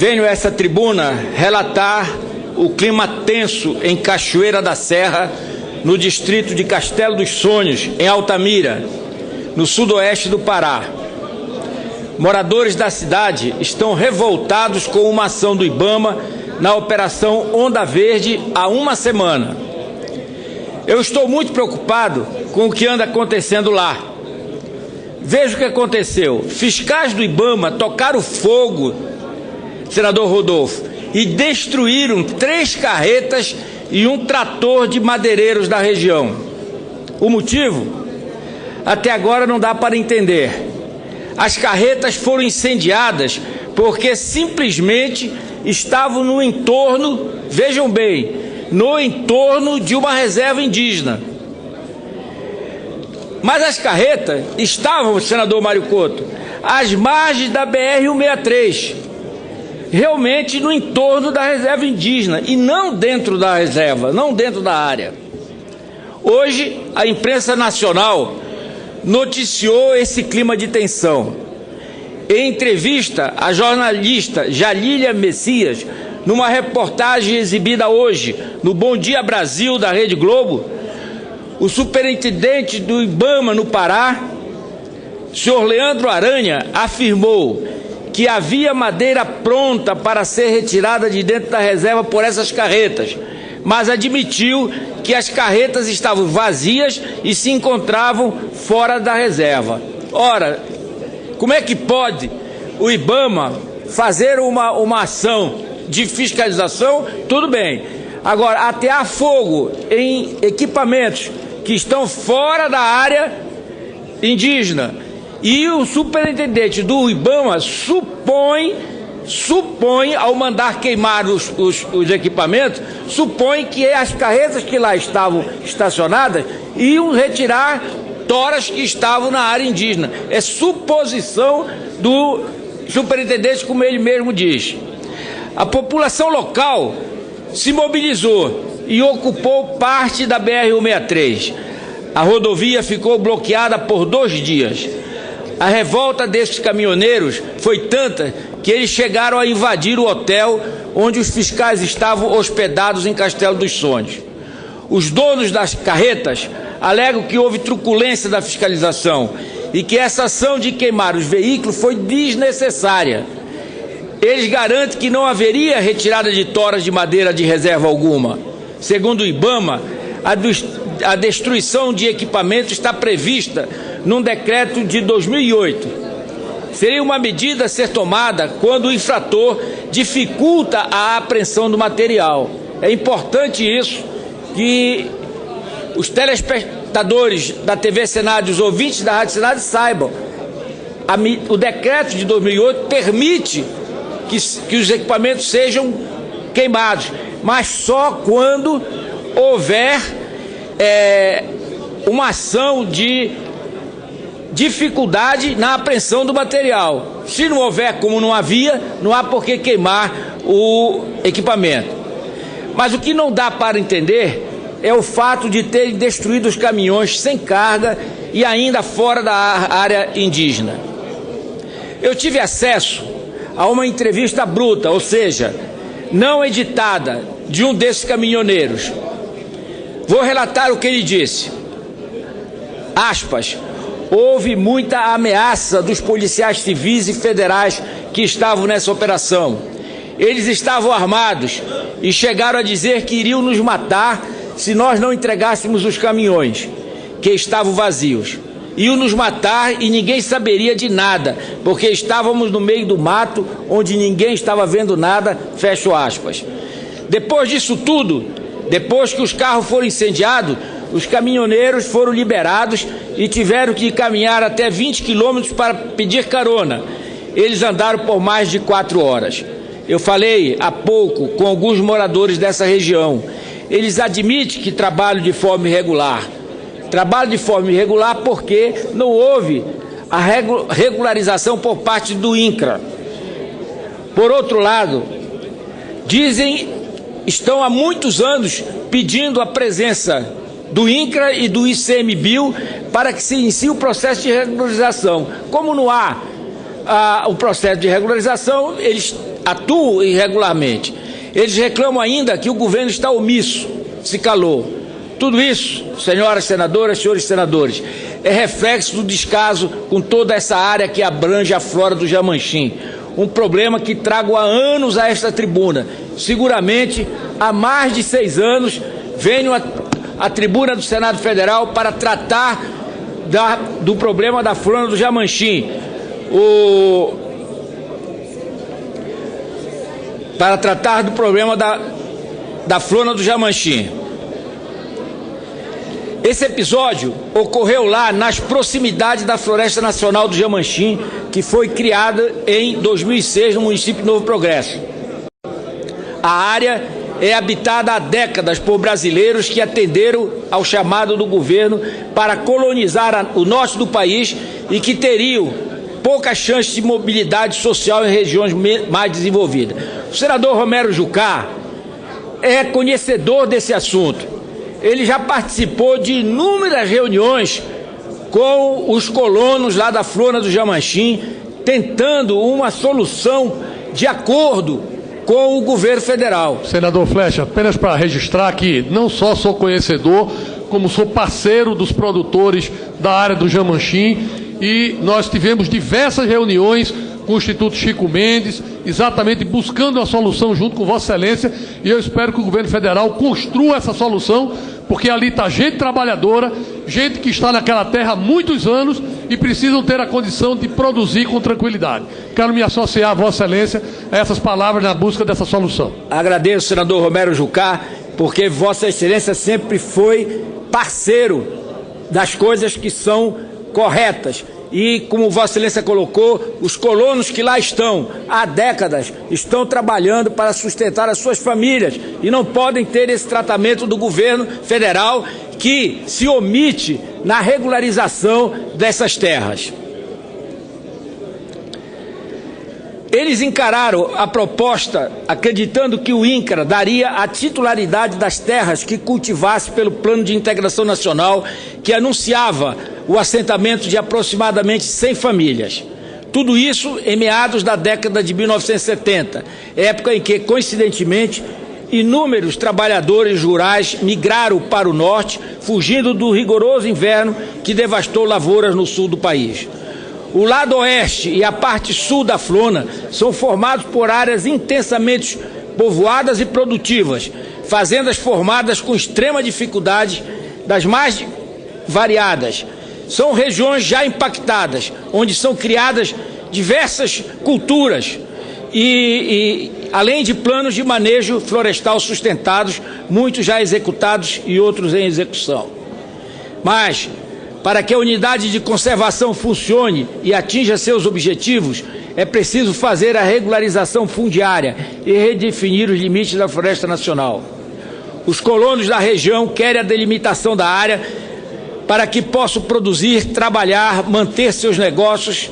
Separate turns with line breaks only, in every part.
Venho a essa tribuna relatar o clima tenso em Cachoeira da Serra, no distrito de Castelo dos Sonhos, em Altamira, no sudoeste do Pará. Moradores da cidade estão revoltados com uma ação do IBAMA na Operação Onda Verde há uma semana. Eu estou muito preocupado com o que anda acontecendo lá. Veja o que aconteceu. Fiscais do IBAMA tocaram fogo, senador Rodolfo, e destruíram 3 carretas e um trator de madeireiros da região. O motivo? Até agora não dá para entender. As carretas foram incendiadas porque simplesmente estavam no entorno, vejam bem, no entorno de uma reserva indígena. Mas as carretas estavam, senador Mário Couto, às margens da BR-163, realmente no entorno da reserva indígena e não dentro da reserva, não dentro da área. Hoje, a imprensa nacional noticiou esse clima de tensão. Em entrevista à jornalista Jalília Messias, numa reportagem exibida hoje no Bom Dia Brasil da Rede Globo, o superintendente do IBAMA no Pará, senhor Leandro Aranha, afirmou que havia madeira pronta para ser retirada de dentro da reserva por essas carretas, mas admitiu que as carretas estavam vazias e se encontravam fora da reserva. Ora, como é que pode o IBAMA fazer uma ação de fiscalização? Tudo bem. Agora, atear fogo em equipamentos que estão fora da área indígena, e o superintendente do IBAMA supõe, ao mandar queimar os equipamentos, supõe que as carretas que lá estavam estacionadas iam retirar toras que estavam na área indígena. É suposição do superintendente, como ele mesmo diz. A população local se mobilizou e ocupou parte da BR-163. A rodovia ficou bloqueada por 2 dias. A revolta desses caminhoneiros foi tanta que eles chegaram a invadir o hotel onde os fiscais estavam hospedados em Castelo dos Sonhos. Os donos das carretas alegam que houve truculência da fiscalização e que essa ação de queimar os veículos foi desnecessária. Eles garantem que não haveria retirada de toras de madeira de reserva alguma. Segundo o IBAMA, a destruição de equipamentos está prevista num decreto de 2008. Seria uma medida a ser tomada quando o infrator dificulta a apreensão do material. É importante isso, que os telespectadores da TV Senado e os ouvintes da Rádio Senado saibam. O decreto de 2008 permite que os equipamentos sejam queimados, mas só quando houver uma ação de dificuldade na apreensão do material. Se não houver, como não havia, não há por que queimar o equipamento. Mas o que não dá para entender é o fato de terem destruído os caminhões sem carga e ainda fora da área indígena. Eu tive acesso a uma entrevista bruta, ou seja, não editada, de um desses caminhoneiros. Vou relatar o que ele disse. Aspas. Houve muita ameaça dos policiais civis e federais que estavam nessa operação. Eles estavam armados e chegaram a dizer que iriam nos matar se nós não entregássemos os caminhões, que estavam vazios. Iam nos matar e ninguém saberia de nada, porque estávamos no meio do mato, onde ninguém estava vendo nada, fecho aspas. Depois disso tudo, depois que os carros foram incendiados, os caminhoneiros foram liberados e tiveram que caminhar até 20 quilômetros para pedir carona. Eles andaram por mais de 4 horas. Eu falei há pouco com alguns moradores dessa região. Eles admitem que trabalham de forma irregular. Trabalham de forma irregular porque não houve a regularização por parte do INCRA. Por outro lado, dizem, estão há muitos anos pedindo a presença do INCRA e do ICMBio para que se inicie o processo de regularização. Como não há o processo de regularização, eles atuam irregularmente. Eles reclamam ainda que o governo está omisso, se calou. Tudo isso, senhoras senadoras, senhores senadores, é reflexo do descaso com toda essa área que abrange a flora do Jamanchim. Um problema que trago há anos a esta tribuna. Seguramente, há mais de 6 anos, venho à tribuna do Senado Federal para tratar do problema da flora do Jamanchim. Para tratar do problema da flora do Jamanchim. Esse episódio ocorreu lá nas proximidades da Floresta Nacional do Jamanchim, que foi criada em 2006 no município de Novo Progresso. A área é habitada há décadas por brasileiros que atenderam ao chamado do governo para colonizar o norte do país e que teriam pouca chance de mobilidade social em regiões mais desenvolvidas. O senador Romero Jucá é conhecedor desse assunto. Ele já participou de inúmeras reuniões com os colonos lá da flora do Jamanchim, tentando uma solução de acordo com o governo federal.
Senador Flecha, apenas para registrar que não só sou conhecedor, como sou parceiro dos produtores da área do Jamanchim, e nós tivemos diversas reuniões com o Instituto Chico Mendes, exatamente buscando a solução junto com Vossa Excelência, e eu espero que o governo federal construa essa solução, porque ali está gente trabalhadora, gente que está naquela terra há muitos anos e precisam ter a condição de produzir com tranquilidade. Quero me associar a Vossa Excelência a essas palavras na busca dessa solução.
Agradeço, senador Romero Jucá, porque Vossa Excelência sempre foi parceiro das coisas que são corretas. E, como Vossa Excelência colocou, os colonos que lá estão há décadas estão trabalhando para sustentar as suas famílias e não podem ter esse tratamento do governo federal que se omite na regularização dessas terras. Eles encararam a proposta acreditando que o INCRA daria a titularidade das terras que cultivasse pelo Plano de Integração Nacional, que anunciava o assentamento de aproximadamente 100 famílias. Tudo isso em meados da década de 1970, época em que, coincidentemente, inúmeros trabalhadores rurais migraram para o norte, fugindo do rigoroso inverno que devastou lavouras no sul do país. O lado oeste e a parte sul da Flona são formados por áreas intensamente povoadas e produtivas, fazendas formadas com extrema dificuldade, das mais variadas. São regiões já impactadas, onde são criadas diversas culturas e além de planos de manejo florestal sustentados, muitos já executados e outros em execução. Mas, para que a unidade de conservação funcione e atinja seus objetivos, é preciso fazer a regularização fundiária e redefinir os limites da Floresta Nacional. Os colonos da região querem a delimitação da área para que possam produzir, trabalhar, manter seus negócios.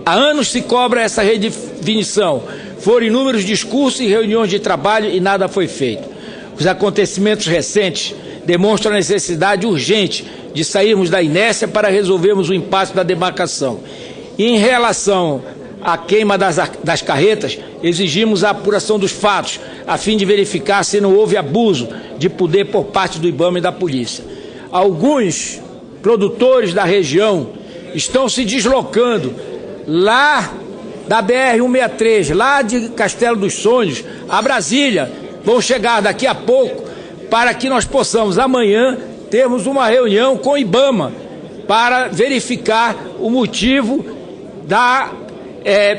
Há anos se cobra essa redefinição. Foram inúmeros discursos e reuniões de trabalho e nada foi feito. Os acontecimentos recentes demonstram a necessidade urgente de sairmos da inércia para resolvermos o impasse da demarcação. E em relação à queima das carretas, exigimos a apuração dos fatos, a fim de verificar se não houve abuso de poder por parte do IBAMA e da polícia. Alguns produtores da região estão se deslocando lá da BR-163, lá de Castelo dos Sonhos, a Brasília. Vão chegar daqui a pouco para que nós possamos amanhã termos uma reunião com o IBAMA para verificar o motivo da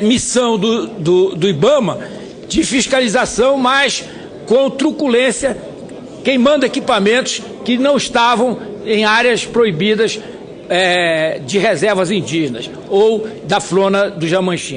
missão do IBAMA de fiscalização, mas com truculência, queimando equipamentos que não estavam em áreas proibidas de reservas indígenas ou da flora do Jamanchim.